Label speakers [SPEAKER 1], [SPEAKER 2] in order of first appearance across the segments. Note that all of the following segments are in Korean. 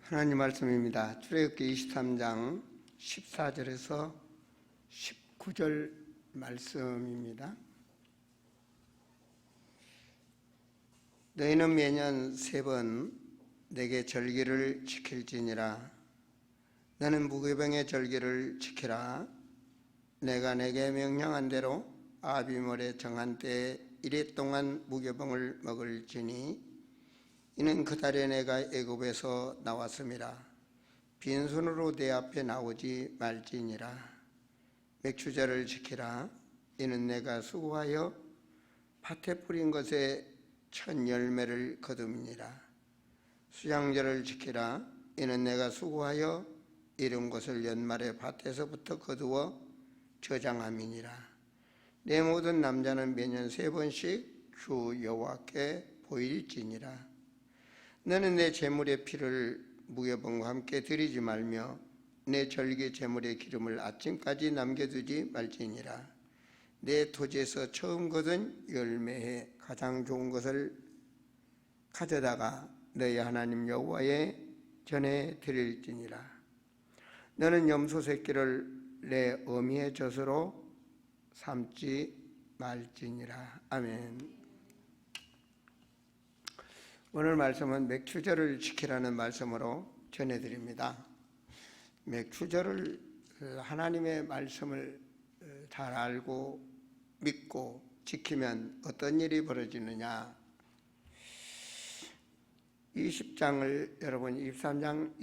[SPEAKER 1] 하나님 말씀입니다. 출애굽기 23장 14절에서 19절 말씀입니다. 너희는 매년 3번 내게 절기를 지킬지니라. 너는 무교병의 절기를 지키라. 내가 내게 명령한 대로 아비몰에 정한 때에 이래 동안 무교병을 먹을지니 이는 그 달에 내가 애굽에서 나왔음이라. 빈손으로 내 앞에 나오지 말지니라. 맥추절을 지키라. 이는 내가 수고하여 밭에 뿌린 것에 첫 열매를 거둠이니라. 수장절을 지키라. 이는 내가 수고하여 이른 것을 연말에 밭에서부터 거두어 저장함이니라. 내 모든 남자는 매년 3번씩 주 여호와께 보일지니라. 너는 내 제물의 피를 무교병과 함께 드리지 말며 내 절기 제물의 기름을 아침까지 남겨두지 말지니라. 내 토지에서 처음 거둔 열매에 가장 좋은 것을 가져다가 너희 하나님 여호와의 전에 드릴지니라. 너는 염소 새끼를 내 어미의 젖으로 삼지 말지니라. 아멘. 오늘 말씀은 맥추절을 지키라는 말씀으로 전해드립니다. 맥추절을 하나님의 말씀을 잘 알고 믿고 지키면 어떤 일이 벌어지느냐. 20장을 여러분 23장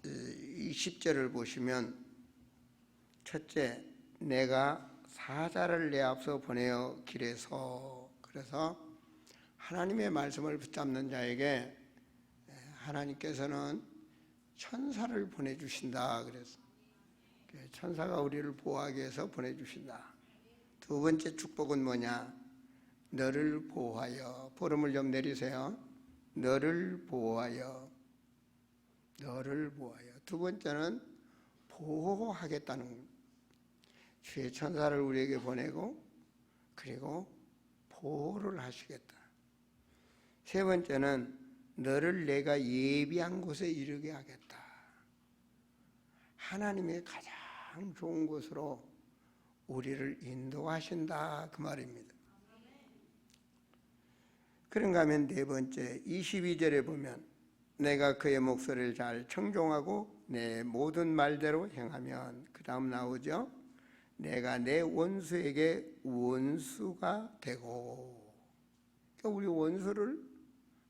[SPEAKER 1] 20절을 보시면 첫째, 내가 사자를 내 앞서 보내어 길에서, 그래서 하나님의 말씀을 붙잡는 자에게 하나님께서는 천사를 보내주신다. 그래서 천사가 우리를 보호하기 위해서 보내주신다. 두 번째 축복은 뭐냐? 너를 보호하여. 보름을 좀 내리세요. 너를 보호하여. 너를 보호하여. 두 번째는 보호하겠다는 겁니다. 주의 천사를 우리에게 보내고 그리고 보호를 하시겠다. 세 번째는 너를 내가 예비한 곳에 이르게 하겠다. 하나님의 가장 좋은 곳으로 우리를 인도하신다, 그 말입니다. 그런가 하면 네 번째 22절에 보면 내가 그의 목소리를 잘 청종하고 내 모든 말대로 행하면, 그 다음 나오죠. 내가 내 원수에게 원수가 되고. 그러니까 우리 원수를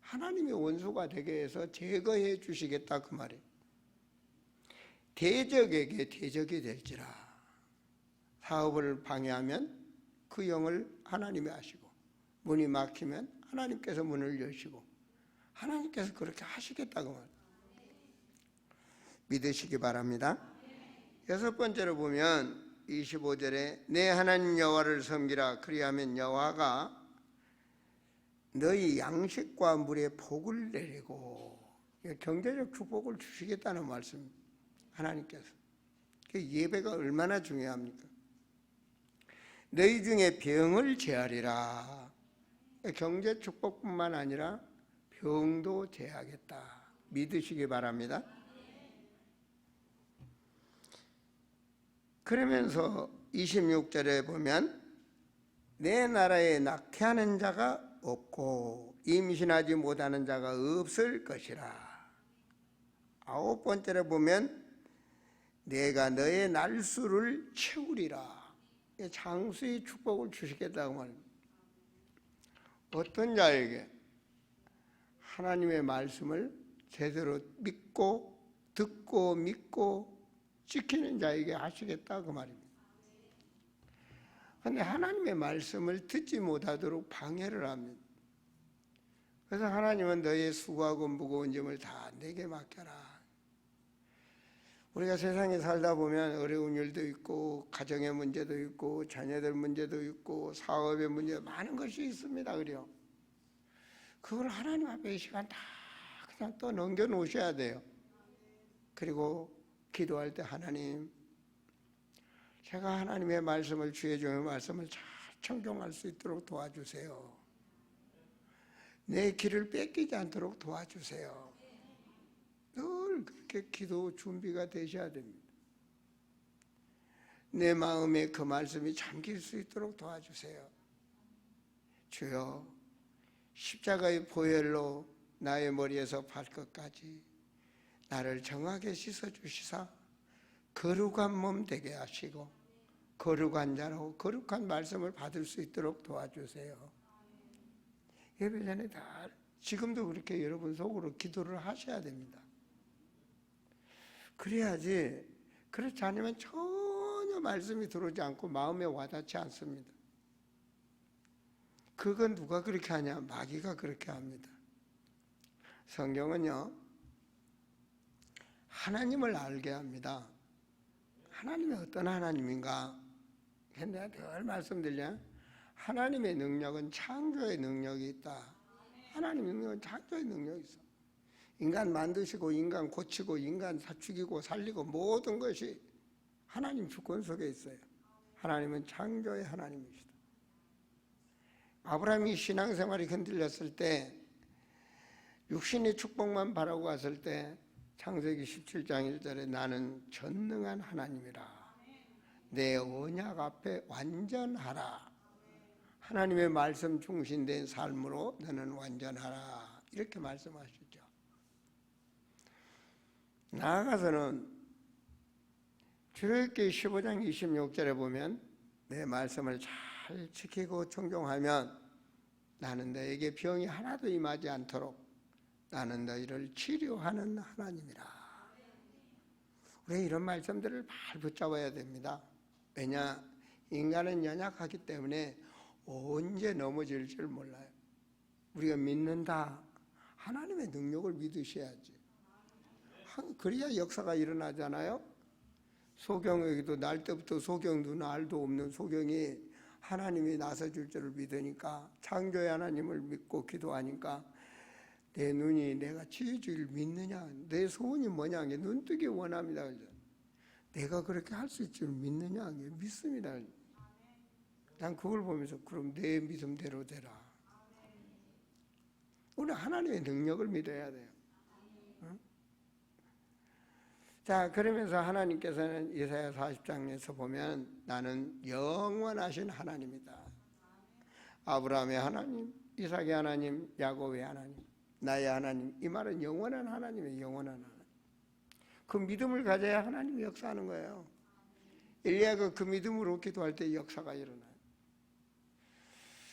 [SPEAKER 1] 하나님의 원수가 되게 해서 제거해 주시겠다, 그 말이에요. 대적에게 대적이 될지라. 사업을 방해하면 그 영을 하나님이 하시고, 문이 막히면 하나님께서 문을 여시고, 하나님께서 그렇게 하시겠다고 말이에요. 믿으시기 바랍니다. 여섯 번째로 보면 25절에 내 하나님 여호와를 섬기라. 그리하면 여호와가 너희 양식과 물에 복을 내리고, 경제적 축복을 주시겠다는 말씀. 하나님께서. 예배가 얼마나 중요합니까? 너희 중에 병을 제하리라. 경제 축복뿐만 아니라 병도 제하겠다. 믿으시기 바랍니다. 그러면서 26절에 보면 내 나라에 낙태하는 자가 없고 임신하지 못하는 자가 없을 것이라. 아홉 번째로 보면 내가 너의 날수를 채우리라. 장수의 축복을 주시겠다고 말합니다. 어떤 자에게? 하나님의 말씀을 제대로 믿고 듣고 믿고 지키는 자에게 하시겠다, 그 말입니다. 그런데 하나님의 말씀을 듣지 못하도록 방해를 합니다. 그래서 하나님은 너의 수고하고 무거운 짐을 다 내게 맡겨라. 우리가 세상에 살다 보면 어려운 일도 있고 가정의 문제도 있고 자녀들 문제도 있고 사업의 문제, 많은 것이 있습니다. 그래요. 그걸 하나님 앞에 이 시간 다 그냥 또 넘겨 놓으셔야 돼요. 그리고 기도할 때 하나님, 제가 하나님의 말씀을, 주의 종의 말씀을 잘 청종할 수 있도록 도와주세요. 내 길을 뺏기지 않도록 도와주세요. 늘 그렇게 기도 준비가 되셔야 됩니다. 내 마음에 그 말씀이 잠길 수 있도록 도와주세요. 주여, 십자가의 보혈로 나의 머리에서 발끝까지 나를 정하게 씻어주시사 거룩한 몸 되게 하시고 거룩한 자로 거룩한 말씀을 받을 수 있도록 도와주세요. 예배 전에 다 지금도 그렇게 여러분 속으로 기도를 하셔야 됩니다. 그래야지, 그렇지 않으면 전혀 말씀이 들어오지 않고 마음에 와닿지 않습니다. 그건 누가 그렇게 하냐? 마귀가 그렇게 합니다. 성경은요, 하나님을 알게 합니다. 하나님이 어떤 하나님인가? 내가 늘 말씀드려, 하나님의 능력은 창조의 능력이 있다. 하나님의 능력은 창조의 능력이 있어. 인간 만드시고 인간 고치고 인간 죽이고 살리고 모든 것이 하나님 주권 속에 있어요. 하나님은 창조의 하나님이시다. 아브라함이 신앙생활이 흔들렸을 때, 육신의 축복만 바라고 갔을 때 창세기 17장 1절에 나는 전능한 하나님이라. 내 언약 앞에 완전하라. 하나님의 말씀 중심된 삶으로 너는 완전하라. 이렇게 말씀하시죠. 나아가서는 출애굽기 15장 26절에 보면 내 말씀을 잘 지키고 청종하면 나는 너에게 병이 하나도 임하지 않도록 나는 너희를 치료하는 하나님이라. 우리 이런 말씀들을 잘 붙잡아야 됩니다. 왜냐? 인간은 연약하기 때문에 언제 넘어질 줄 몰라요. 우리가 믿는다. 하나님의 능력을 믿으셔야지. 그래야 역사가 일어나잖아요. 소경에게도 날 때부터 소경도 날도 없는 소경이 하나님이 나서줄 줄을 믿으니까, 창조의 하나님을 믿고 기도하니까 내 눈이 내가 치유주의를 믿느냐, 내 소원이 뭐냐, 눈뜨기 원합니다. 내가 그렇게 할 수 있을 줄 믿느냐, 믿습니다. 난 그걸 보면서 그럼 내 믿음대로 되라. 우리 하나님의 능력을 믿어야 돼요. 응? 자, 그러면서 하나님께서는 이사야 40장에서 보면 나는 영원하신 하나님이다. 아브라함의 하나님, 이삭의 하나님, 야곱의 하나님, 나의 하나님. 이 말은 영원한 하나님이에요. 영원한 하나님. 그 믿음을 가져야 하나님이 역사하는 거예요. 엘리야가 그 믿음으로 기도할 때 역사가 일어나요.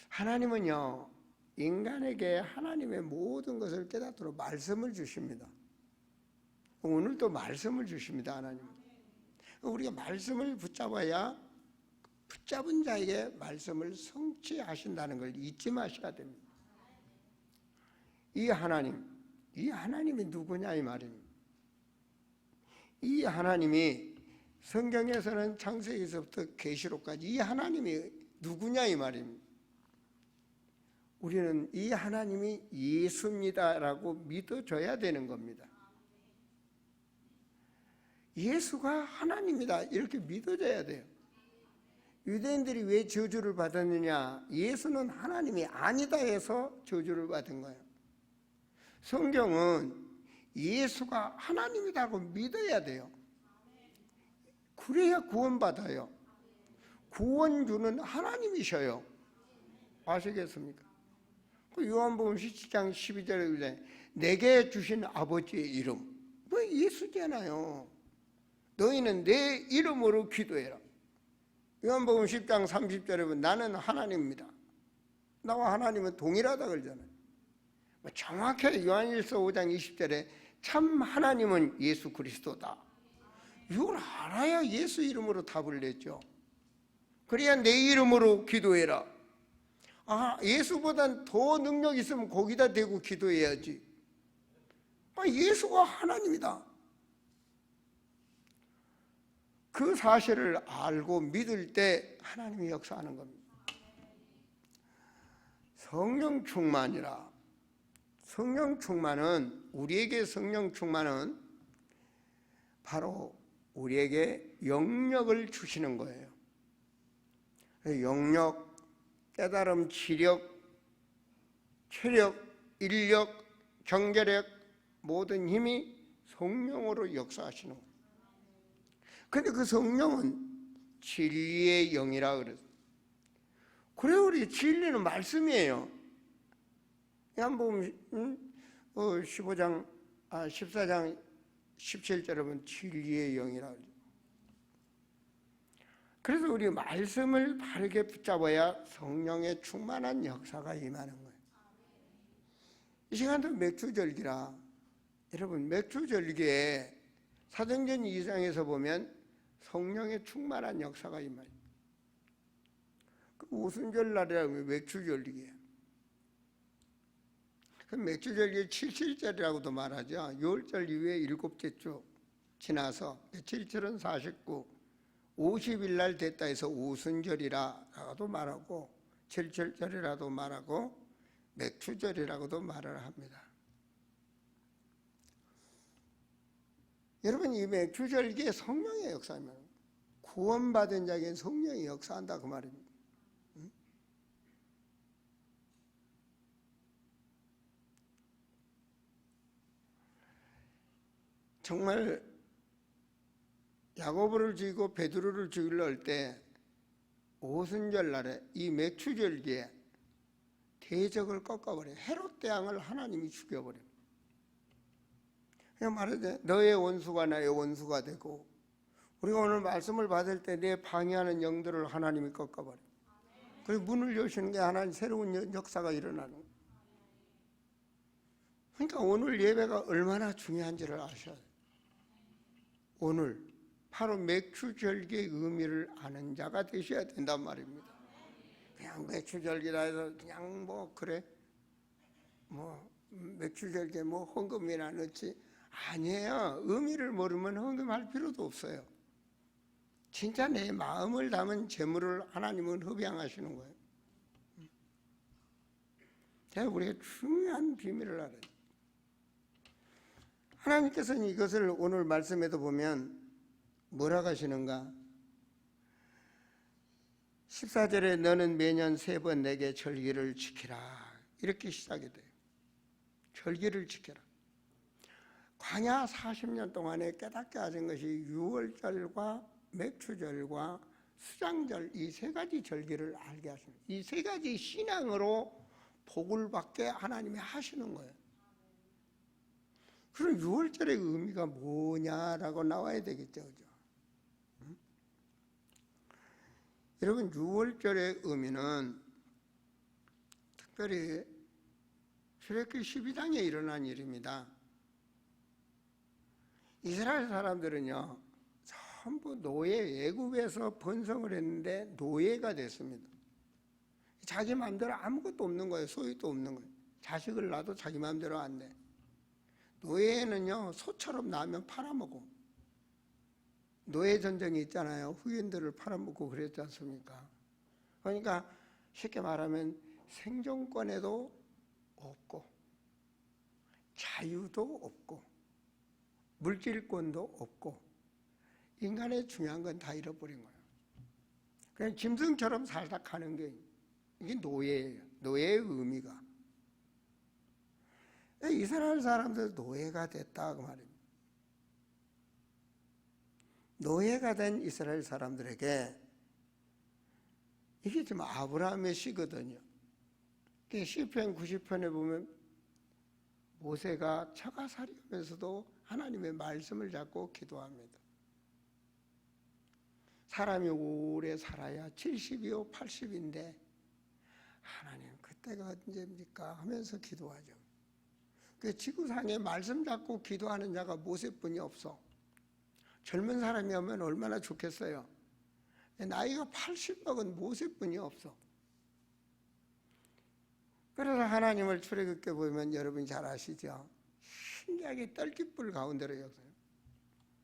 [SPEAKER 1] 하나님은요, 인간에게 하나님의 모든 것을 깨닫도록 말씀을 주십니다. 오늘도 말씀을 주십니다. 하나님은. 우리가 말씀을 붙잡아야 붙잡은 자에게 말씀을 성취하신다는 걸 잊지 마셔야 됩니다. 이 하나님이 누구냐 이 말입니다. 이 하나님이 성경에서는 창세기에서부터 계시록까지 이 하나님이 누구냐 이 말입니다. 우리는 이 하나님이 예수입니다라고 믿어줘야 되는 겁니다. 예수가 하나님이다 이렇게 믿어줘야 돼요. 유대인들이 왜 저주를 받았느냐? 예수는 하나님이 아니다 해서 저주를 받은 거예요. 성경은 예수가 하나님이라고 믿어야 돼요. 그래야 구원받아요. 구원주는 하나님이셔요. 아시겠습니까? 요한복음 17장 12절에 내게 주신 아버지의 이름, 뭐 예수잖아요. 너희는 내 이름으로 기도해라. 요한복음 10장 30절에 보면 나는 하나님입니다. 나와 하나님은 동일하다 그러잖아요. 정확하게 요한일서 5장 20절에 참 하나님은 예수 그리스도다. 이걸 알아야 예수 이름으로 답을 냈죠. 그래야 내 이름으로 기도해라. 예수보단 더 능력 있으면 거기다 대고 기도해야지. 예수가 하나님이다. 그 사실을 알고 믿을 때 하나님이 역사하는 겁니다. 성령 충만이라. 성령 충만은, 우리에게 성령 충만은 바로 우리에게 영력을 주시는 거예요. 영력, 깨달음, 지력, 체력, 인력, 경제력, 모든 힘이 성령으로 역사하시는 거예요. 근데 그 성령은 진리의 영이라 그랬어요. 그래 우리 진리는 말씀이에요. 한번 보면 14장 17절에 보면 진리의 영이라 그래요. 그래서 우리 말씀을 바르게 붙잡아야 성령의 충만한 역사가 임하는 거예요. 이 시간도 맥주절기라 여러분 맥주절기에 사도행전 2장에서 보면 성령의 충만한 역사가 임해요. 그 오순절 날이라고 맥주절기예요. 그 맥주절기 77절이라고도 말하죠. 6절 이후에 7째 주 지나서 7절은 49 50일 날 됐다 해서 오순절이라고도 말하고 7절절이라도 말하고 맥주절이라고도 말을 합니다. 여러분 이 맥주절기에 성령의 역사입니다. 구원받은 자에게는 성령이 역사한다 그 말입니다. 정말 야고보를 죽이고 베드로를 죽이려 할 때 오순절 날에 이 맥주절기에 대적을 꺾어버려요. 헤롯 대왕을 하나님이 죽여버려요. 그냥 말하자 너의 원수가 나의 원수가 되고 우리가 오늘 말씀을 받을 때 내 방해하는 영들을 하나님이 꺾어버려요. 그리고 문을 여시는 게 하나님 새로운 역사가 일어나는 거예요. 그러니까 오늘 예배가 얼마나 중요한지를 아셔야 돼요. 오늘 바로 맥주절기의 의미를 아는 자가 되셔야 된단 말입니다. 그냥 맥주절기라 해서 그냥 그래 맥주절기에 헌금이나 넣지 아니에요. 의미를 모르면 헌금할 필요도 없어요. 진짜 내 마음을 담은 재물을 하나님은 흡양하시는 거예요. 제가 우리가 중요한 비밀을 알아요. 하나님께서는 이것을 오늘 말씀에도 보면 뭐라고 하시는가? 14절에 너는 매년 3번 내게 절기를 지키라 이렇게 시작이 돼요. 절기를 지켜라. 광야 40년 동안에 깨닫게 하신 것이 유월절과 맥주절과 수장절 이 3가지 절기를 알게 하시는 거예요. 이 3가지 신앙으로 복을 받게 하나님이 하시는 거예요. 그럼 6월절의 의미가 뭐냐라고 나와야 되겠죠. 그죠? 여러분 6월절의 의미는 특별히 출애굽기 12장에 일어난 일입니다. 이스라엘 사람들은요 전부 노예 애굽에서 번성을 했는데 노예가 됐습니다. 자기 마음대로 아무것도 없는 거예요. 소유도 없는 거예요. 자식을 낳아도 자기 마음대로 안 돼. 노예는요 소처럼 낳으면 팔아먹고 노예 전쟁이 있잖아요. 후인들을 팔아먹고 그랬지 않습니까? 그러니까 쉽게 말하면 생존권에도 없고 자유도 없고 물질권도 없고 인간의 중요한 건 다 잃어버린 거예요. 그냥 짐승처럼 살다 가는 게 이게 노예예요. 노예의 의미가. 이스라엘 사람들 노예가 됐다 그 말입니다. 노예가 된 이스라엘 사람들에게 이게 지금 아브라함의 시거든요. 시편 90편에 보면 모세가 처가살이하면서도 하나님의 말씀을 잡고 기도합니다. 사람이 오래 살아야 70이요 80인데 하나님 그때가 언제입니까 하면서 기도하죠. 그 지구상에 말씀 잡고 기도하는 자가 모세뿐이 없어. 젊은 사람이 하면 얼마나 좋겠어요. 나이가 80 먹은 모세뿐이 없어. 그래서 하나님을 출애굽기 보면 여러분이 잘 아시죠. 신기하게 떨깃불 가운데로 역사해요.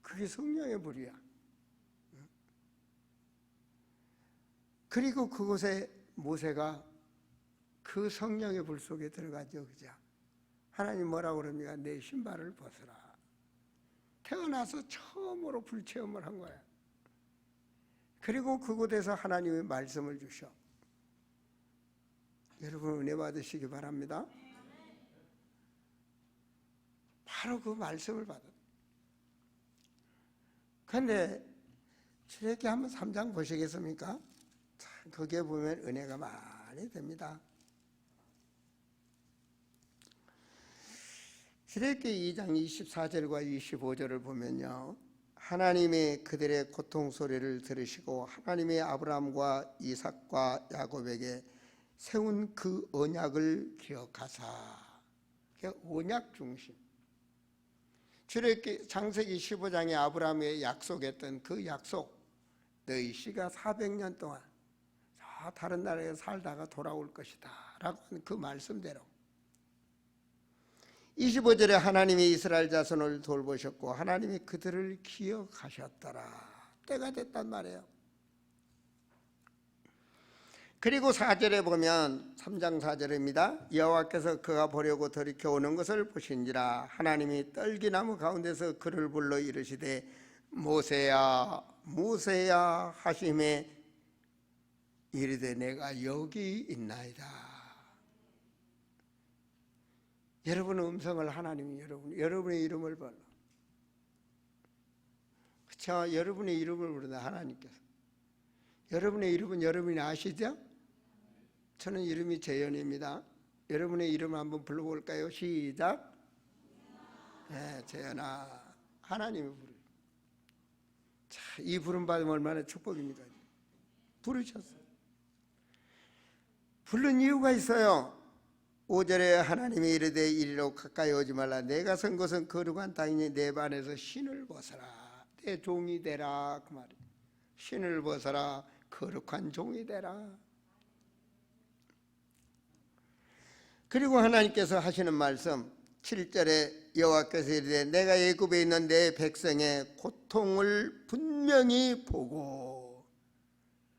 [SPEAKER 1] 그게 성령의 불이야. 그리고 그곳에 모세가 그 성령의 불 속에 들어가죠. 그죠? 하나님 뭐라고 그럽니까? 내 신발을 벗어라. 태어나서 처음으로 불체험을 한 거예요. 그리고 그곳에서 하나님의 말씀을 주셔. 여러분 은혜 받으시기 바랍니다. 바로 그 말씀을 받아. 그런데 출애굽기 한번 3장 보시겠습니까? 참 거기에 보면 은혜가 많이 됩니다. 출애굽기 2장 24절과 25절을 보면요, 하나님이 그들의 고통 소리를 들으시고 하나님이 아브라함과 이삭과 야곱에게 세운 그 언약을 기억하사, 언약 중심. 출애굽기 창세기 15장에 아브라함에 약속했던 그 약속, 너희 씨가 400년 동안 다른 나라에 살다가 돌아올 것이다 라고 하는 그 말씀대로 25절에 하나님이 이스라엘 자손을 돌보셨고 하나님이 그들을 기억하셨더라. 때가 됐단 말이에요. 그리고 4절에 보면 3장 4절입니다. 여호와께서 그가 보려고 돌이켜 오는 것을 보신지라 하나님이 떨기나무 가운데서 그를 불러 이르시되 모세야 모세야 하심에 이르되 내가 여기 있나이다. 여러분의 음성을 하나님이 여러분의 이름을 불러. 그렇죠? 여러분의 이름을 부른다 하나님께서. 여러분의 이름은 여러분이 아시죠? 저는 이름이 재현입니다. 여러분의 이름 한번 불러볼까요? 시작. 네, 재현아. 하나님이 부르. 자, 이 부름 받으면 얼마나 축복입니까? 부르셨어요. 부른 이유가 있어요. 5절에 하나님이 이르되 이리로 가까이 오지 말라. 내가 선 곳은 거룩한 땅이니 내 반에서 신을 벗어라. 내 종이 되라. 그 말이에요. 신을 벗어라. 거룩한 종이 되라. 그리고 하나님께서 하시는 말씀 7절에 여호와께서 이르되 내가 애굽에 있는 내 백성의 고통을 분명히 보고.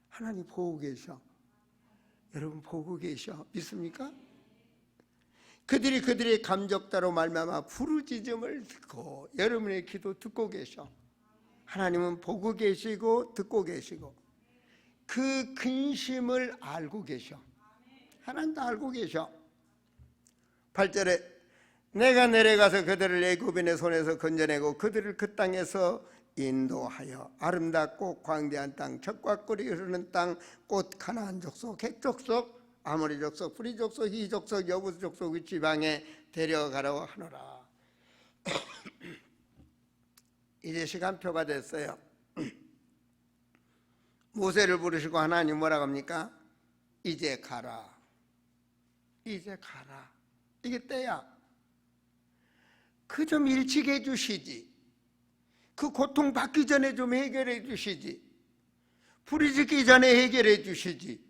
[SPEAKER 1] 하나님 보고 계셔. 여러분 보고 계셔. 믿습니까? 그들의 감적다로 말미암아 부르짖음을 듣고 여러분의 기도 듣고 계셔. 하나님은 보고 계시고 듣고 계시고 그 근심을 알고 계셔. 하나님도 알고 계셔. 8절에 내가 내려가서 그들을 애굽인의 손에서 건져내고 그들을 그 땅에서 인도하여 아름답고 광대한 땅, 젖과 꿀이 흐르는 땅, 곧 가나안 족속, 헷 족속, 아모리 족속, 프리 족속, 히 족속, 여부스 족속의 지방에 데려가라고 하노라. 이제 시간표가 됐어요. 모세를 부르시고 하나님 뭐라고 합니까? 이제 가라. 이제 가라. 이게 때야. 그 좀 일찍 해 주시지. 그 고통 받기 전에 좀 해결해 주시지. 불이 짓기 전에 해결해 주시지.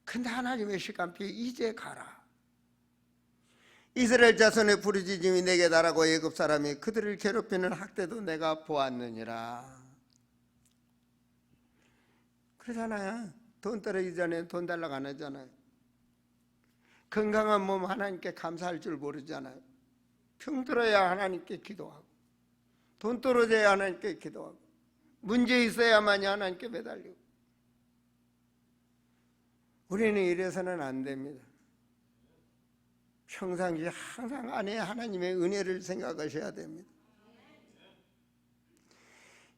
[SPEAKER 1] 근데 하나님의 시간표에 이제 가라. 이스라엘 자손의 부르짖음이 내게 달하고 애굽 사람이 그들을 괴롭히는 학대도 내가 보았느니라. 그러잖아요. 돈 떨어지기 전에 돈 달라고 안 하잖아요. 건강한 몸 하나님께 감사할 줄 모르잖아요. 병 들어야 하나님께 기도하고 돈 떨어져야 하나님께 기도하고 문제 있어야만이 하나님께 매달리고. 우리는 이래서는 안 됩니다. 평상시에 항상 안에 하나님의 은혜를 생각하셔야 됩니다.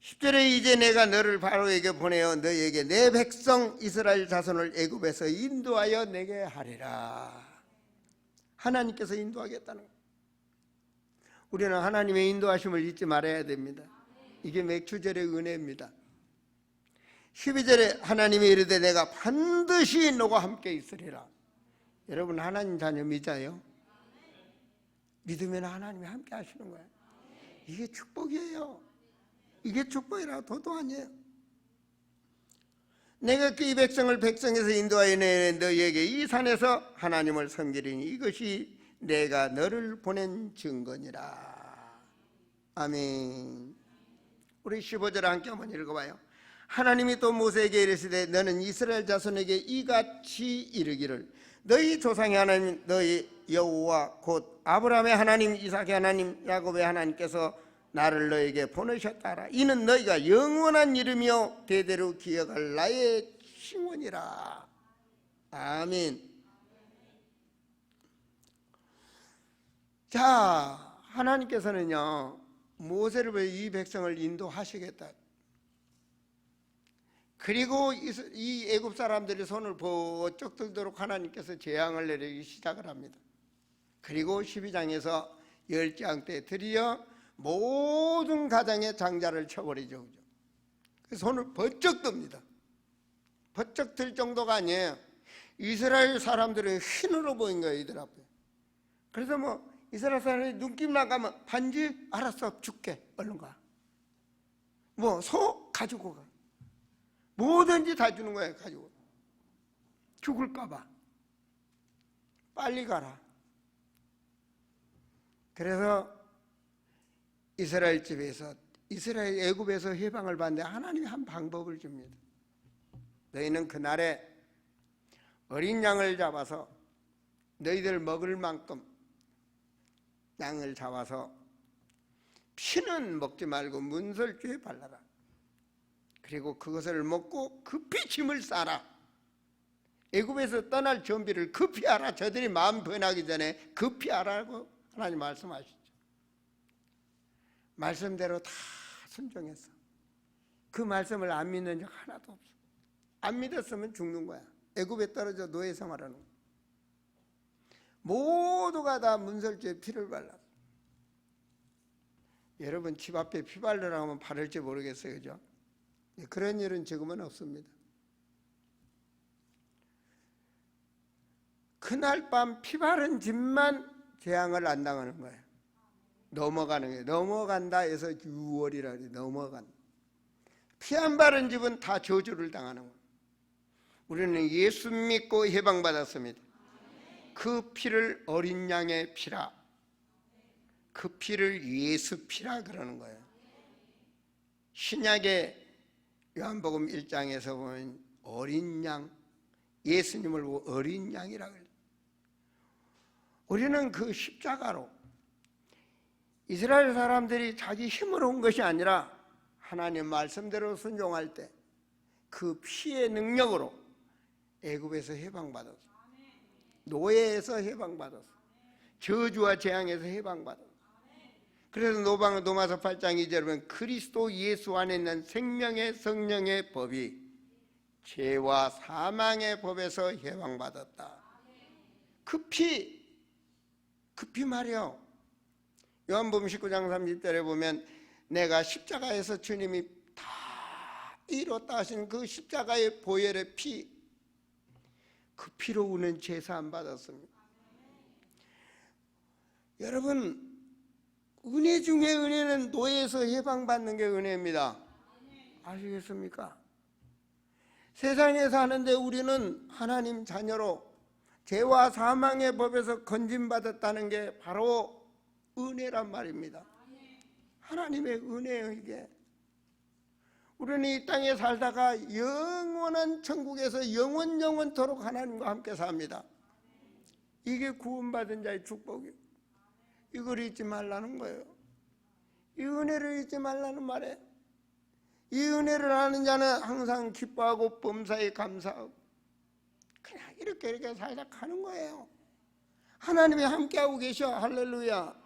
[SPEAKER 1] 10절에 이제 내가 너를 바로에게 보내어 너희에게 내 백성 이스라엘 자손을 애굽에서 인도하여 내게 하리라. 하나님께서 인도하겠다는 거예요. 우리는 하나님의 인도하심을 잊지 말아야 됩니다. 이게 맥주절의 은혜입니다. 12절에 하나님이 이르되 내가 반드시 너와 함께 있으리라. 여러분 하나님 자녀 믿어요? 믿으면 하나님이 함께 하시는 거예요. 이게 축복이에요. 이게 축복이라 도도 아니에요. 내가 그 이 백성을 백성에서 인도하여 너희에게 이 산에서 하나님을 섬기리니 이것이 내가 너를 보낸 증거니라. 아멘. 우리 15절 함께 한번 읽어봐요. 하나님이 또 모세에게 이르시되 너는 이스라엘 자손에게 이같이 이르기를 너희 조상의 하나님 너희 여호와 곧 아브라함의 하나님 이삭의 하나님 야곱의 하나님께서 나를 너에게 보내셨다라. 이는 너희가 영원한 이름이요 대대로 기억할 나의 칭원이라. 아멘. 자, 하나님께서는요 모세를 왜 이 백성을 인도하시겠다. 그리고 이 애굽 사람들이 손을 번쩍 들도록 하나님께서 재앙을 내리기 시작을 합니다. 그리고 12장에서 열장 때 드디어 모든 가정의 장자를 쳐버리죠. 손을 번쩍 듭니다. 번쩍 들 정도가 아니에요. 이스라엘 사람들은 흰으로 보인 거예요, 이들 앞에. 그래서 뭐 이스라엘 사람이 눈길 나가면 반지 알았어 줄게 얼른 가. 뭐 소 가지고 가. 뭐든지 다 주는 거예요. 가지고 죽을까 봐 빨리 가라. 그래서 이스라엘 집에서 이스라엘 애굽에서 해방을 받는데 하나님이 한 방법을 줍니다. 너희는 그날에 어린 양을 잡아서 너희들 먹을 만큼 양을 잡아서 피는 먹지 말고 문설주에 발라라. 그리고 그것을 먹고 급히 짐을 싸라. 애굽에서 떠날 준비를 급히 하라. 저들이 마음 변하기 전에 급히 하라고 하나님 말씀하시죠. 말씀대로 다 순종했어. 그 말씀을 안 믿는 적 하나도 없어. 안 믿었으면 죽는 거야. 애굽에 떨어져 노예 생활하는 거야. 모두가 다 문설주에 피를 발랐어. 여러분 집 앞에 피 바르라고 하면 바를지 모르겠어요, 그죠? 그런 일은 지금은 없습니다. 그날 밤 피 바른 집만 재앙을 안 당하는 거예요. 넘어가는 거예요. 넘어간다 해서 6월이라 그래요. 넘어간다. 피 안 바른 집은 다 저주를 당하는 거예요. 우리는 예수 믿고 해방받았습니다. 그 피를 어린 양의 피라. 그 피를 예수 피라 그러는 거예요. 신약의 요한복음 1장에서 보면 어린 양, 예수님을 어린 양이라고 해요. 우리는 그 십자가로 이스라엘 사람들이 자기 힘으로 온 것이 아니라 하나님 말씀대로 순종할 때 그 피의 능력으로 애굽에서 해방받았어. 노예에서 해방받았어. 저주와 재앙에서 해방받았어. 그래서 로마서 8장 2절에 보면 그리스도 예수 안에 있는 생명의 성령의 법이 죄와 사망의 법에서 해방받았다. 그 피 말이요. 요한복음 19장 30절에 보면 내가 십자가에서 주님이 다 이뤘다 하시는 그 십자가의 보혈의 피, 그 피로 우는 제사함 받았습니다. 여러분 은혜 중에 은혜는 노예에서 해방받는 게 은혜입니다. 아시겠습니까? 세상에 사는데 우리는 하나님 자녀로 죄와 사망의 법에서 건진받았다는 게 바로 은혜란 말입니다. 하나님의 은혜예요 이게. 우리는 이 땅에 살다가 영원한 천국에서 영원토록 하나님과 함께 삽니다. 이게 구원받은 자의 축복이에요. 이걸 잊지 말라는 거예요. 이 은혜를 잊지 말라는 말이에요. 이 은혜를 아는 자는 항상 기뻐하고 범사에 감사하고 그냥 이렇게 살다 가는 거예요. 하나님이 함께하고 계셔. 할렐루야.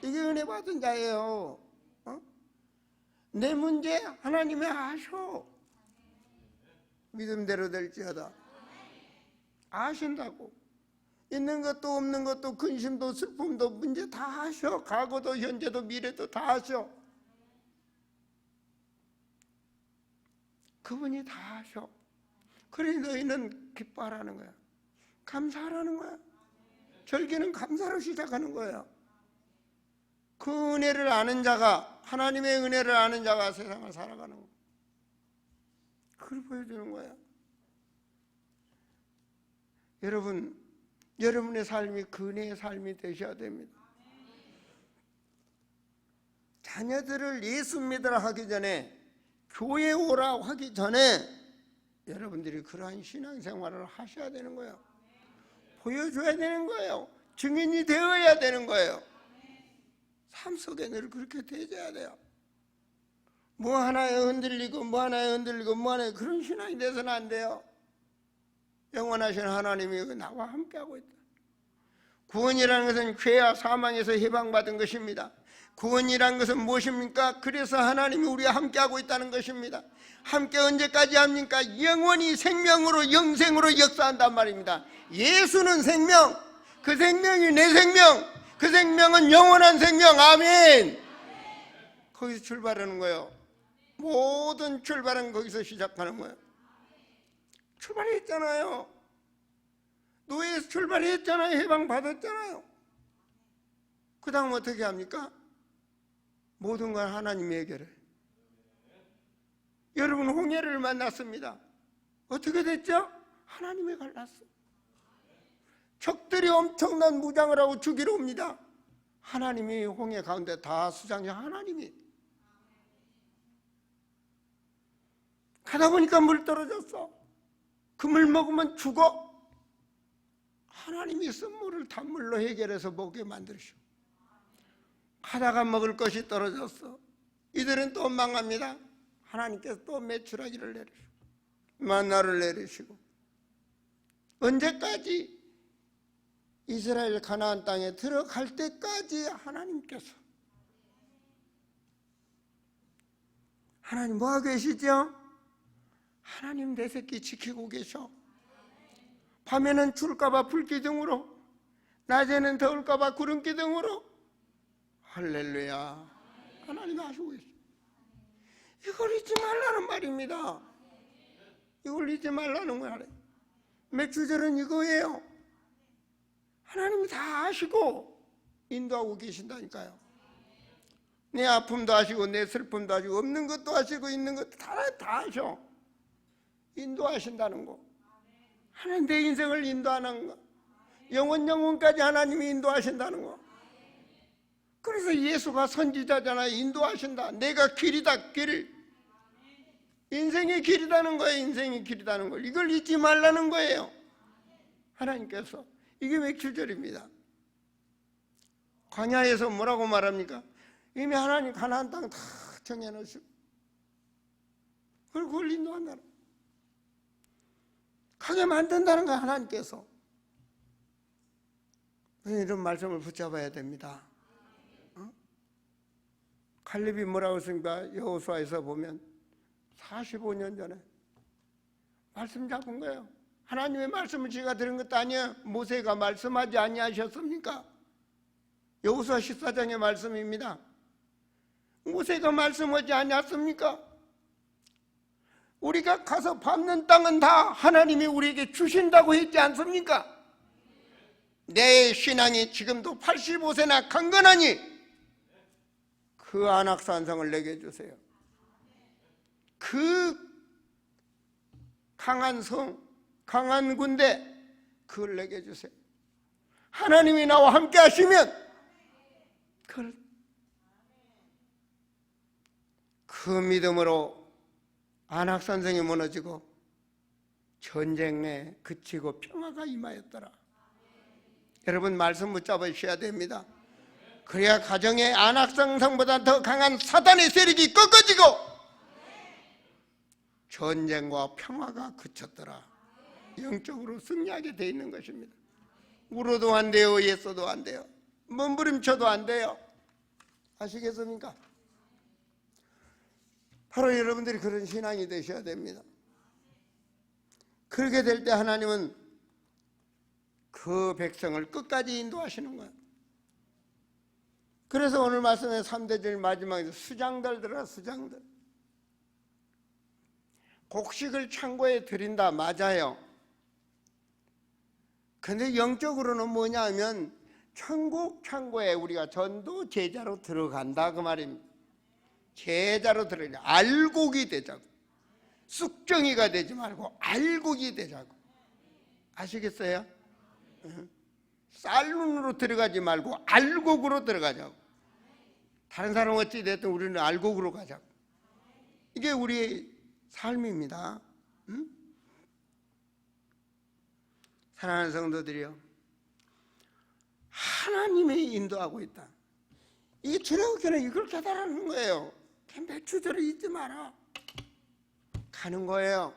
[SPEAKER 1] 이게 은혜 받은 자예요. 내 문제 하나님이 아셔. 믿음대로 될지어다. 아신다고. 있는 것도 없는 것도 근심도 슬픔도 문제 다 아셔. 과거도 현재도 미래도 다 아셔. 그분이 다 아셔. 그러니 너희는 기뻐하라는 거야. 감사하라는 거야. 절기는 감사로 시작하는 거예요. 그 은혜를 아는 자가, 하나님의 은혜를 아는 자가 세상을 살아가는 거예요. 그걸 보여주는 거예요. 여러분의 삶이 그 은혜의 삶이 되셔야 됩니다. 자녀들을 예수 믿으라 하기 전에, 교회 오라 하기 전에 여러분들이 그러한 신앙생활을 하셔야 되는 거예요. 보여줘야 되는 거예요. 증인이 되어야 되는 거예요. 삶 속에 늘 그렇게 되어야 돼요. 뭐 하나에 흔들리고 그런 신앙이 돼서는 안 돼요. 영원하신 하나님이 나와 함께하고 있다. 구원이라는 것은 죄와 사망에서 해방받은 것입니다. 구원이라는 것은 무엇입니까? 그래서 하나님이 우리와 함께하고 있다는 것입니다. 함께 언제까지 합니까? 영원히 생명으로 영생으로 역사한단 말입니다. 예수는 생명, 그 생명이 내 생명, 그 생명은 영원한 생명. 아멘. 거기서 출발하는 거예요. 모든 출발은 거기서 시작하는 거예요. 출발했잖아요. 노예에서 출발했잖아요. 해방받았잖아요. 그 다음 어떻게 합니까? 모든 걸 하나님이 해결해. 여러분 홍해를 만났습니다. 어떻게 됐죠? 하나님이 갈랐어. 적들이 엄청난 무장을 하고 죽이러 옵니다. 하나님이 홍해 가운데 다 수장해. 하나님이 가다 보니까 물 떨어졌어. 그 물 먹으면 죽어. 하나님이 쓴물을 단물로 해결해서 먹게 만드시고, 가다가 먹을 것이 떨어졌어. 이들은 또 망합니다. 하나님께서 또 메추라기를 내리시고 만나를 내리시고, 언제까지? 이스라엘 가나안 땅에 들어갈 때까지 하나님께서. 하나님 뭐하고 계시죠? 하나님 내 새끼 지키고 계셔. 밤에는 줄까봐 불기둥으로, 낮에는 더울까봐 구름기둥으로. 할렐루야. 하나님 하시고 계셔. 이걸 잊지 말라는 말입니다. 이걸 잊지 말라는 거야. 맥주절은 이거예요. 하나님이 다 아시고 인도하고 계신다니까요. 내 아픔도 아시고 내 슬픔도 아시고 없는 것도 아시고 있는 것도 다 아셔. 인도하신다는 거. 하나님 내 인생을 인도하는 거. 영원까지 하나님이 인도하신다는 거. 그래서 예수가 선지자잖아요. 인도하신다. 내가 길이다. 길. 인생의 길이라는 거예요. 인생의 길이라는 걸. 이걸 잊지 말라는 거예요. 하나님께서. 이게 맥주절입니다. 광야에서 뭐라고 말합니까? 이미 하나님 가나안 땅 다 정해놓으시고 그걸 인도한다는, 가게 만든다는 거야. 하나님께서. 이런 말씀을 붙잡아야 됩니다. 칼렙이 뭐라고 했습니까? 여호수아에서 보면 45년 전에 말씀 잡은 거예요. 하나님의 말씀을 제가 들은 것도 아니에요. 모세가 말씀하지 아니하셨습니까? 여호수아 14장의 말씀입니다. 모세가 말씀하지 아니하셨습니까? 우리가 가서 밟는 땅은 다 하나님이 우리에게 주신다고 했지 않습니까? 내 신앙이 지금도 85세나 강건하니 그 안악산성을 내게 주세요. 그 강한 성, 강한 군대, 그걸 내게 주세요. 하나님이 나와 함께 하시면 그 믿음으로 안악산성이 무너지고 전쟁에 그치고 평화가 임하였더라. 여러분 말씀 붙잡으셔야 됩니다. 그래야 가정의 안악산성보다 더 강한 사단의 세력이 꺾어지고 전쟁과 평화가 그쳤더라. 영적으로 승리하게 돼 있는 것입니다. 울어도 안 돼요. 예써도 안 돼요. 몸부림쳐도 안 돼요. 아시겠습니까? 바로 여러분들이 그런 신앙이 되셔야 됩니다. 그렇게 될 때 하나님은 그 백성을 끝까지 인도하시는 거예요. 그래서 오늘 말씀의 3대절 마지막에서 수장들 들어라. 수장들. 곡식을 창고에 들인다. 맞아요. 근데 영적으로는 뭐냐 하면 천국 창고에 우리가 전도 제자로 들어간다 그 말입니다. 제자로 들어가자. 알곡이 되자고. 쑥정이가 되지 말고 알곡이 되자고. 아시겠어요? 쌀눈으로 들어가지 말고 알곡으로 들어가자고. 다른 사람 어찌 됐든 우리는 알곡으로 가자고. 이게 우리의 삶입니다. 응? 사랑하는 성도들이요, 하나님이 인도하고 있다. 이 출애굽기는 이걸 깨달는 거예요. 맥주절을 잊지 마라. 가는 거예요.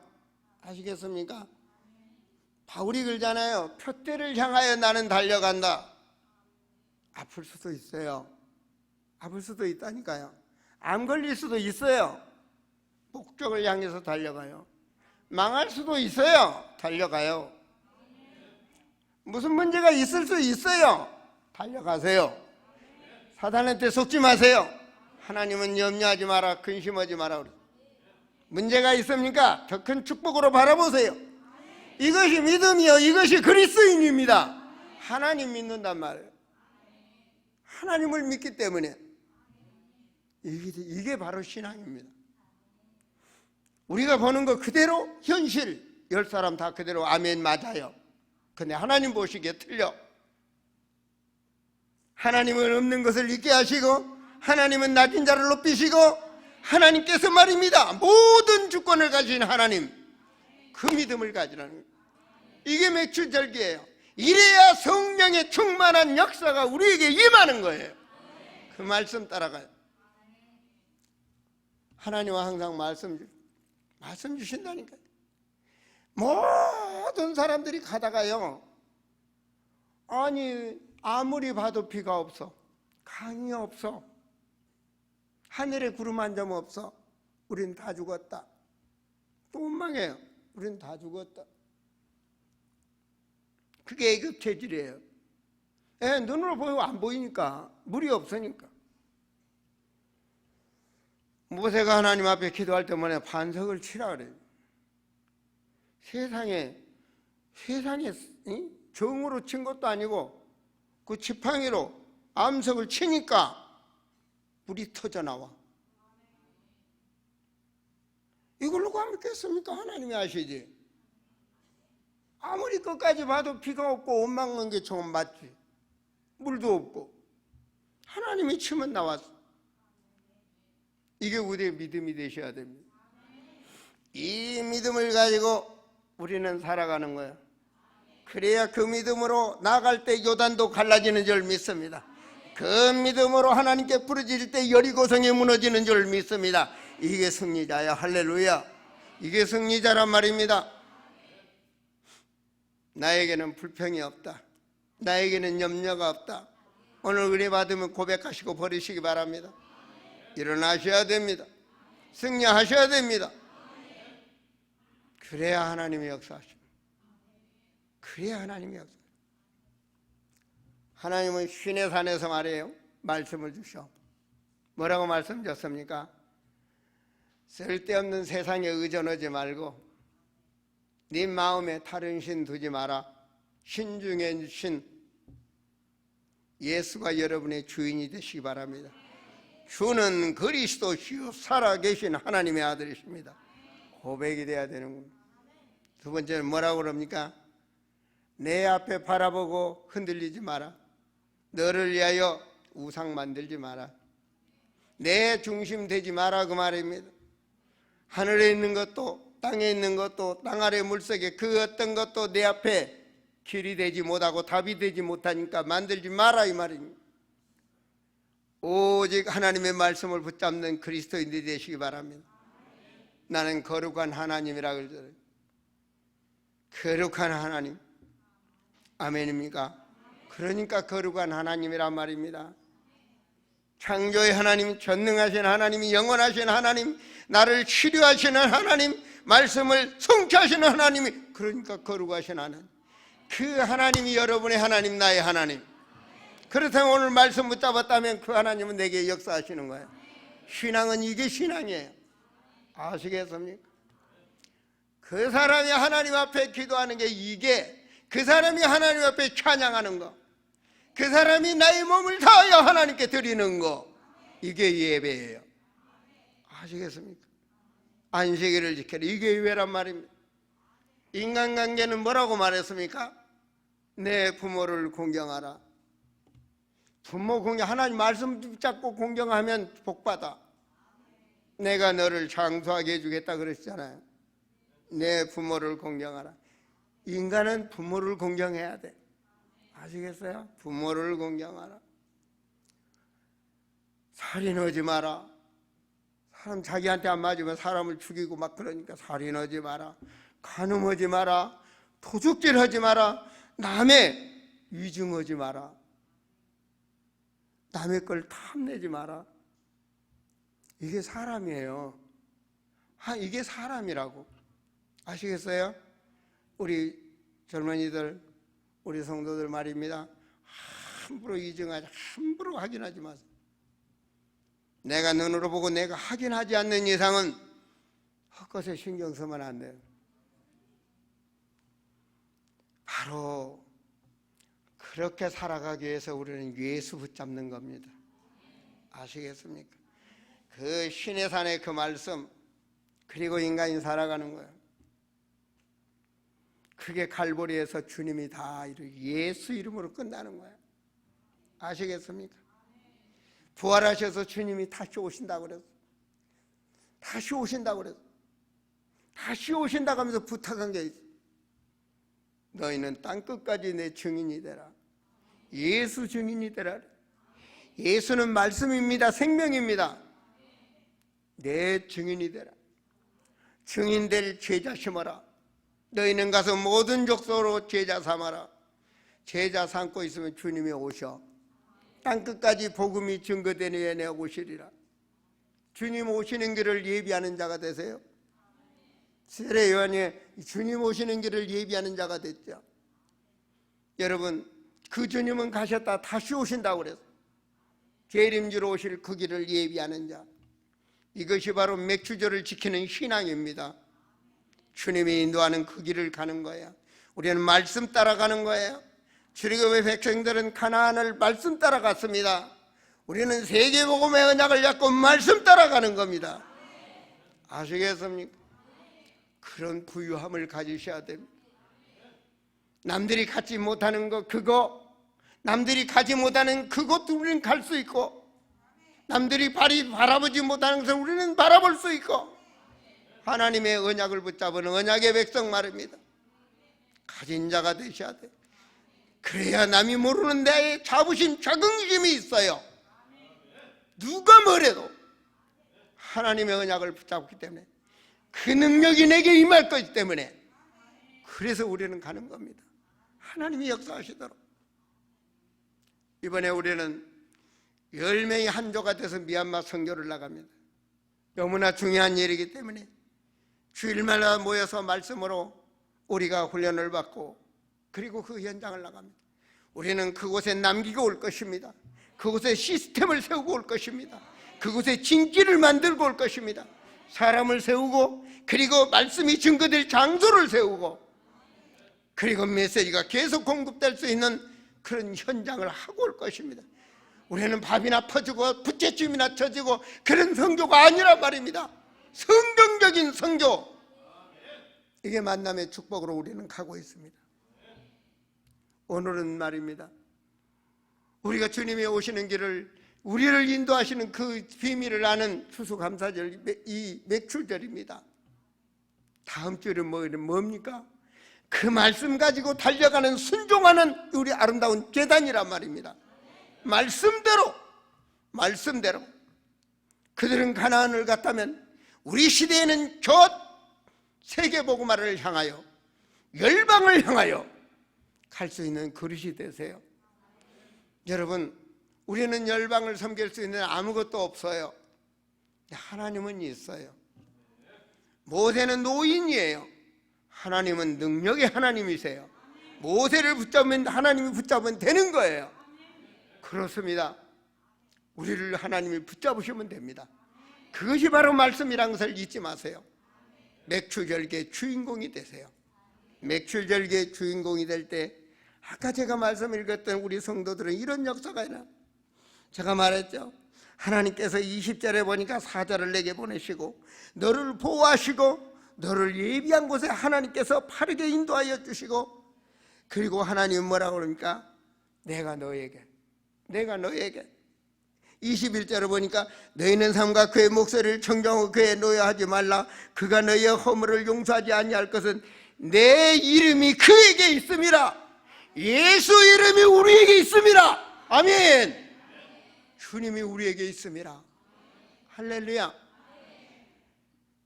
[SPEAKER 1] 아시겠습니까? 바울이 그러잖아요. 표대를 향하여 나는 달려간다. 아플 수도 있어요. 아플 수도 있다니까요. 암 걸릴 수도 있어요. 목적을 향해서 달려가요. 망할 수도 있어요. 달려가요. 무슨 문제가 있을 수 있어요. 달려가세요. 사단한테 속지 마세요. 하나님은 염려하지 마라, 근심하지 마라. 문제가 있습니까? 더 큰 축복으로 바라보세요. 이것이 믿음이요, 이것이 그리스도인입니다. 하나님 믿는단 말이에요. 하나님을 믿기 때문에 이게 바로 신앙입니다. 우리가 보는 거 그대로 현실, 10사람 다 그대로 아멘 맞아요. 근데 하나님 보시기에 틀려. 하나님은 없는 것을 있게 하시고, 하나님은 낮은 자를 높이시고, 하나님께서 말입니다, 모든 주권을 가진 하나님, 그 믿음을 가지라는 거예요. 이게 맥주절기예요. 이래야 성령의 충만한 역사가 우리에게 임하는 거예요. 그 말씀 따라가요. 하나님은 항상 말씀 주신다니까요. 모든 사람들이 가다가요, 아니 아무리 봐도 비가 없어, 강이 없어, 하늘에 구름 한 점 없어, 우린 다 죽었다. 또 원망해요. 우린 다 죽었다. 그게 애굽 체질이에요. 눈으로 보이고 안 보이니까, 물이 없으니까. 모세가 하나님 앞에 기도할 때마다 반석을 치라 그래요. 세상에 정으로 친 것도 아니고 그 지팡이로 암석을 치니까 물이 터져 나와. 이걸 누가 믿겠습니까? 하나님이 아시지. 아무리 끝까지 봐도 비가 없고 옷 막는 게 좀 맞지. 물도 없고 하나님이 치면 나왔어. 이게 우리의 믿음이 되셔야 됩니다. 이 믿음을 가지고 우리는 살아가는 거예요. 그래야 그 믿음으로 나아갈 때 요단도 갈라지는 줄 믿습니다. 그 믿음으로 하나님께 부르짖을 때 여리고성이 무너지는 줄 믿습니다. 이게 승리자야. 할렐루야. 이게 승리자란 말입니다. 나에게는 불평이 없다, 나에게는 염려가 없다. 오늘 은혜 받으면 고백하시고 버리시기 바랍니다. 일어나셔야 됩니다. 승리하셔야 됩니다. 그래야 하나님의 역사하십니다. 그래야 하나님의 역사. 하나님은 신의 산에서 말해요. 말씀을 주셔. 뭐라고 말씀 줬습니까? 쓸데없는 세상에 의존하지 말고 네 마음에 다른 신 두지 마라. 신 중에 신 예수가 여러분의 주인이 되시기 바랍니다. 주는 그리스도시요 살아계신 하나님의 아들이십니다. 고백이 돼야 되는군요. 두 번째는 뭐라고 그럽니까? 내 앞에 바라보고 흔들리지 마라. 너를 위하여 우상 만들지 마라. 내 중심 되지 마라, 그 말입니다. 하늘에 있는 것도 땅에 있는 것도 땅 아래 물속에 그 어떤 것도 내 앞에 길이 되지 못하고 답이 되지 못하니까 만들지 마라, 이 말입니다. 오직 하나님의 말씀을 붙잡는 그리스도인들이 되시기 바랍니다. 나는 거룩한 하나님이라 그러잖아요. 거룩한 하나님. 아멘입니까? 그러니까 거룩한 하나님이란 말입니다. 창조의 하나님, 전능하신 하나님, 영원하신 하나님, 나를 치료하시는 하나님, 말씀을 성취하시는 하나님이, 그러니까 거룩하신 하나님. 그 하나님이 여러분의 하나님, 나의 하나님. 그렇다면 오늘 말씀 붙잡았다면 그 하나님은 내게 역사하시는 거예요. 신앙은 이게 신앙이에요. 아시겠습니까? 그 사람이 하나님 앞에 기도하는 게 이게, 그 사람이 하나님 앞에 찬양하는 거, 그 사람이 나의 몸을 다하여 하나님께 드리는 거, 이게 예배예요. 아시겠습니까? 안식일을 지켜라, 이게 예배란 말입니다. 인간관계는 뭐라고 말했습니까? 내 부모를 공경하라. 부모 공경, 하나님 말씀 붙잡고 공경하면 복받아. 내가 너를 장수하게 해주겠다 그랬잖아요. 내 부모를 공경하라. 인간은 부모를 공경해야 돼. 아시겠어요? 부모를 공경하라. 살인하지 마라. 사람 자기한테 안 맞으면 사람을 죽이고 막 그러니까 살인하지 마라. 간음하지 마라. 도둑질하지 마라. 남의 위증하지 마라. 남의 걸 탐내지 마라. 이게 사람이에요. 이게 사람이라고. 아시겠어요? 우리 젊은이들, 우리 성도들 말입니다. 함부로 이정하지, 함부로 확인하지 마세요. 내가 눈으로 보고 내가 확인하지 않는 이상은 헛것에 신경 쓰면 안 돼요. 바로 그렇게 살아가기 위해서 우리는 예수 붙잡는 겁니다. 아시겠습니까? 그 신의 산의 그 말씀, 그리고 인간이 살아가는 거예요. 그게 갈보리에서 주님이 다 예수 이름으로 끝나는 거예요. 아시겠습니까? 부활하셔서 주님이 다시 오신다고 그랬어. 다시 오신다고 그랬어. 다시 오신다고 하면서 부탁한 게 있어. 너희는 땅끝까지 내 증인이 되라. 예수 증인이 되라. 예수는 말씀입니다. 생명입니다. 내 증인이 되라. 증인될 제자 심어라. 너희는 가서 모든 족속으로 제자 삼아라. 제자 삼고 있으면 주님이 오셔. 땅끝까지 복음이 증거되는 후에 내가 오시리라. 주님 오시는 길을 예비하는 자가 되세요. 세례 요한이 주님 오시는 길을 예비하는 자가 됐죠. 여러분, 그 주님은 가셨다 다시 오신다고 그랬어요. 재림주로 오실 그 길을 예비하는 자, 이것이 바로 맥주절을 지키는 신앙입니다. 주님이 인도하는 그 길을 가는 거예요. 우리는 말씀 따라가는 거예요. 출애굽의 백성들은 가나안을 말씀 따라갔습니다. 우리는 세계복음의 언약을 잡고 말씀 따라가는 겁니다. 아시겠습니까? 그런 부유함을 가지셔야 됩니다. 남들이 갖지 못하는 거, 그거 남들이 가지 못하는 그것도 우리는 갈 수 있고, 남들이 바라보지 못하는 것을 우리는 바라볼 수 있고, 하나님의 언약을 붙잡은 언약의 백성 말입니다. 가진 자가 되셔야 돼. 그래야 남이 모르는 내 자부심, 자긍심이 있어요. 누가 뭐래도 하나님의 언약을 붙잡기 때문에, 그 능력이 내게 임할 것이기 때문에, 그래서 우리는 가는 겁니다. 하나님이 역사하시도록. 이번에 우리는 10명이 한조가 돼서 미얀마 선교를 나갑니다. 너무나 중요한 일이기 때문에 주일마다 모여서 말씀으로 우리가 훈련을 받고, 그리고 그 현장을 나갑니다. 우리는 그곳에 남기고 올 것입니다. 그곳에 시스템을 세우고 올 것입니다. 그곳에 진기를 만들고 올 것입니다. 사람을 세우고, 그리고 말씀이 증거될 장소를 세우고, 그리고 메시지가 계속 공급될 수 있는 그런 현장을 하고 올 것입니다. 우리는 밥이나 퍼주고 부채춤이나 쳐주고 그런 선교가 아니란 말입니다. 성경적인 선교, 이게 만남의 축복으로 우리는 가고 있습니다. 오늘은 말입니다, 우리가 주님이 오시는 길을, 우리를 인도하시는 그 비밀을 아는 추수감사절, 이 맥출절입니다. 다음 주는 뭡니까? 그 말씀 가지고 달려가는, 순종하는 우리 아름다운 제단이란 말입니다. 말씀대로 그들은 가나안을 갔다면, 우리 시대에는 저 세계복음화를 향하여, 열방을 향하여 갈 수 있는 그릇이 되세요. 여러분, 우리는 열방을 섬길 수 있는 아무것도 없어요. 하나님은 있어요. 모세는 노인이에요. 하나님은 능력의 하나님이세요. 모세를 붙잡으면 하나님이 붙잡으면 되는 거예요. 그렇습니다. 우리를 하나님이 붙잡으시면 됩니다. 그것이 바로 말씀이라는 것을 잊지 마세요. 맥추절기의 주인공이 되세요. 맥추절기의 주인공이 될 때, 아까 제가 말씀 읽었던 우리 성도들은 이런 역사가 있나? 제가 말했죠. 하나님께서 20절에 보니까 사자를 내게 보내시고 너를 보호하시고 너를 예비한 곳에 하나님께서 빠르게 인도하여 주시고, 그리고 하나님은 뭐라고 그럽니까? 내가 너에게 21절에 보니까 너희는 삼가 그의 목소리를 청정하고 그에 노여하지 말라. 그가 너희의 허물을 용서하지 아니할 것은 내 이름이 그에게 있음이라. 예수 이름이 우리에게 있음이라. 아멘. 주님이 우리에게 있음이라. 할렐루야.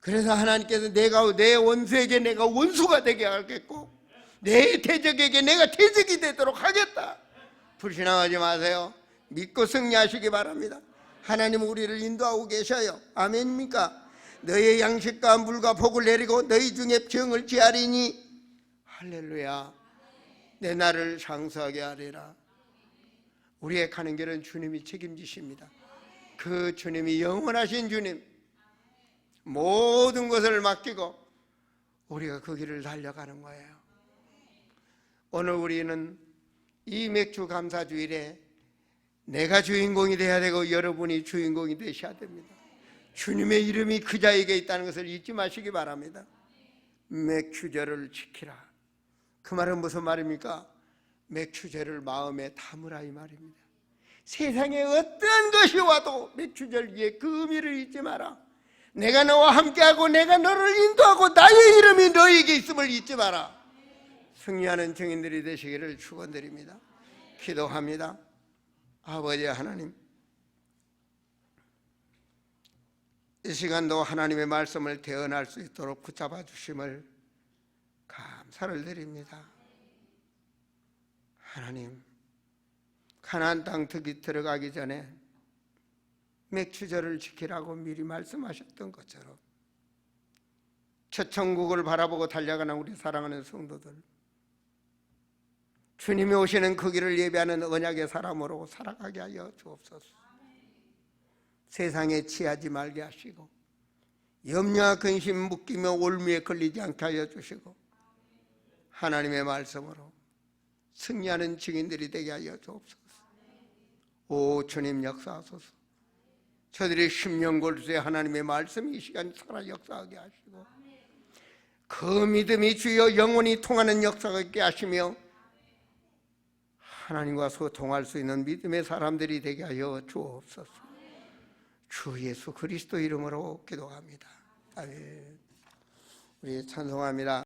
[SPEAKER 1] 그래서 하나님께서 내가 내 원수에게 내가 원수가 되게 하겠고, 내 대적에게 내가 대적이 되도록 하겠다. 불신앙하지 마세요. 믿고 승리하시기 바랍니다. 하나님 우리를 인도하고 계셔요. 아멘입니까? 너의 양식과 물과 복을 내리고 너희 중에 병을 지하리니 할렐루야. 내 나를 장수하게 하리라. 우리의 가는 길은 주님이 책임지십니다. 그 주님이 영원하신 주님, 모든 것을 맡기고 우리가 그 길을 달려가는 거예요. 오늘 우리는 이 맥주 감사주일에 내가 주인공이 되어야 되고 여러분이 주인공이 되셔야 됩니다. 주님의 이름이 그 자에게 있다는 것을 잊지 마시기 바랍니다. 맥주제를 지키라. 그 말은 무슨 말입니까? 맥주제를 마음에 담으라 이 말입니다. 세상에 어떤 것이 와도 맥주절 위에 그 의미를 잊지 마라. 내가 너와 함께하고 내가 너를 인도하고 나의 이름이 너에게 있음을 잊지 마라. 승리하는 증인들이 되시기를 축원드립니다. 기도합니다. 아버지 하나님, 이 시간도 하나님의 말씀을 대언할 수 있도록 붙잡아 주심을 감사를 드립니다. 하나님, 가나안 땅 들어가기 전에 맥주절을 지키라고 미리 말씀하셨던 것처럼 첫 천국을 바라보고 달려가는 우리 사랑하는 성도들, 주님이 오시는 그 길을 예배하는 언약의 사람으로 살아가게 하여 주옵소서. 세상에 취하지 말게 하시고 염려와 근심 묶이며 올무에 걸리지 않게 하여 주시고 하나님의 말씀으로 승리하는 증인들이 되게 하여 주옵소서. 오 주님 역사하소서. 저들의 심령골수에 하나님의 말씀이 이 시간 살아 역사하게 하시고 그 믿음이 주여 영원히 통하는 역사가 있게 하시며 하나님과 소통할 수 있는 믿음의 사람들이 되게 하여 주옵소서. 주 예수 그리스도 이름으로 기도합니다. 아멘. 우리 찬송합니다.